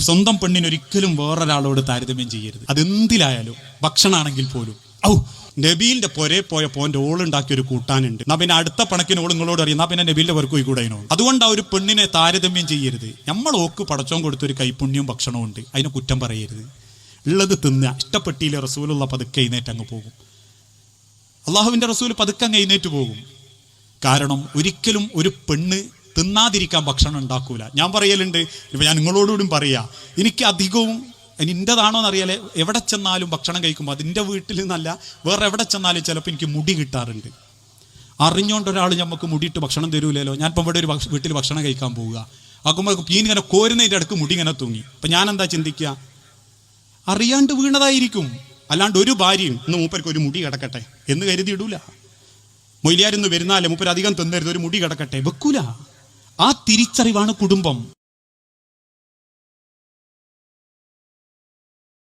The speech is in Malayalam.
സ്വന്തം പെണ്ണിനൊരിക്കലും വേറൊരാളോട് താരതമ്യം ചെയ്യരുത്. അതെന്തിലായാലും, ഭക്ഷണമാണെങ്കിൽ പോലും. നബീലിന്റെ പൊരേ പോയപ്പോൾ എൻ്റെ ഓളുണ്ടാക്കിയ ഒരു കൂട്ടാനുണ്ട്, എന്നാ പിന്നെ അടുത്ത പണക്കിന് ഓൾ നിങ്ങളോട് അറിയാം, എന്നാ പിന്നെ നബീലിന്റെ പേർക്ക് പോയി കൂടായിനോ. അതുകൊണ്ട് ആ ഒരു പെണ്ണിനെ താരതമ്യം ചെയ്യരുത്. നമ്മൾ ഓക്ക് പടച്ചോൻ കൊടുത്തൊരു കൈപുണ്യവും ഭക്ഷണവും ഉണ്ട്, അതിനെ കുറ്റം പറയരുത്. ഉള്ളത് തിന്നുക. ഇഷ്ടപ്പെട്ടിയിലെ റസൂലുള്ള പതുക്കെ എഴുന്നേറ്റ് അങ്ങ് പോകും. അള്ളാഹുവിന്റെ റസൂൽ പതുക്കെ അങ്ങ് എഴുന്നേറ്റ് പോകും. കാരണം ഒരിക്കലും ഒരു പെണ്ണ് തിന്നാതിരിക്കാൻ ഭക്ഷണം ഉണ്ടാക്കൂല. ഞാൻ പറയലുണ്ട്, ഇപ്പം ഞാൻ നിങ്ങളോടുകൂടി പറയാ, എനിക്ക് അധികവും എൻ്റെതാണോ എന്നറിയാലേ, എവിടെ ചെന്നാലും ഭക്ഷണം കഴിക്കുമ്പോൾ അതിൻ്റെ വീട്ടിൽ നിന്നല്ല വേറെ എവിടെ ചെന്നാലും ചിലപ്പോൾ എനിക്ക് മുടി കിട്ടാറുണ്ട്. അറിഞ്ഞുകൊണ്ട് ഒരാൾ നമുക്ക് മുടിയിട്ട് ഭക്ഷണം തരൂലല്ലോ. ഞാനിപ്പോൾ ഇവിടെ ഒരു വീട്ടിൽ ഭക്ഷണം കഴിക്കാൻ പോവുക, ആക്കുമ്പോൾ പീനിങ്ങനെ കോരുന്നതിൻ്റെ അടുക്ക് മുടി ഇങ്ങനെ തൂങ്ങി. അപ്പം ഞാൻ എന്താ ചിന്തിക്കുക, അറിയാണ്ട് വീണതായിരിക്കും. അല്ലാണ്ട് ഒരു ഭാര്യയും ഇന്ന് മൂപ്പർക്ക് ഒരു മുടി കിടക്കട്ടെ എന്ന് കരുതിയിടൂല. മൊയ്ലിയാരിന്ന് വരുന്നാലേ മൂപ്പർ അധികം തിന്നരുത്, ഒരു മുടി കിടക്കട്ടെ വെക്കൂല. ആ തിരിച്ചറിവാണ് കുടുംബം.